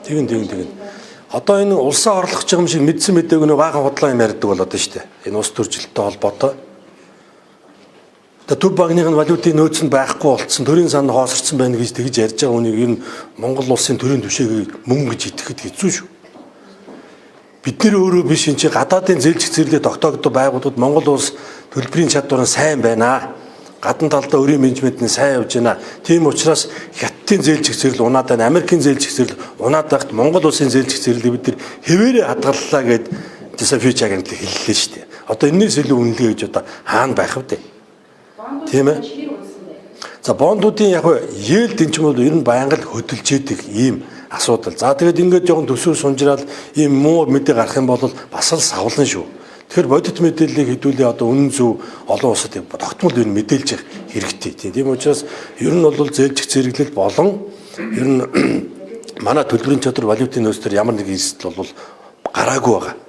Тэгин. Одоо энэ улсаа орлох юм шиг мэдсэн мэдээг нэг баахан худлаа юм ярьдаг болоод шүү дээ. Энэ улс төржилттэй холбоотой. Төв багийн валютын нөөц нь байхгүй болцсон, төрийн сан хоосорсон байна гэж тэгж ярьж байгаа хүнийг ер нь Монгол улсын төрийн түвшийг мөнгө гэж итгэхэд хэцүү шүү. Бид нэр өөрөө биш энэ чи гадаадын зээлжих зэрлээ тогтоогдсон байгууллагууд Монгол улс төлбөрийн чадвар нь сайн байна. Гадна талдаа өрийн менежмент нь сайн явж байна. Тийм учраас хятадын зээлжих зэрлэл унаад байна. Америкийн зээлжих зэрлэл унаад байхад Монгол улсын зээлжих зэрлэлийг бид нар хэвээрээ хадгаллаа гэд Софич агентлаг хэллээ шүү дээ. Одоо энэс илүү үнэлгээ гэж одоо хаана байх вэ? Тийм ээ. За бондуудын яг Йел дэнчмүүд ер нь байнга л хөдөлж идэг ийм асуудал. За тэгээд ингээд жоохон төсөв сунжраал ийм муу мэдээ гарах юм бол бас л савлан шүү. Тэгэхээр бодит мэдээллийг хэдүүлээ одоо үнэн зөв олон улсад тогтмол юу мэдээлж явах хэрэгтэй. Тийм учраас ер нь бол зээлжих зэрэглэл болон ер нь манай төлбөрийн чадвар валютын нөөцлөр ямар нэг эсэл бол гараагүй байгаа.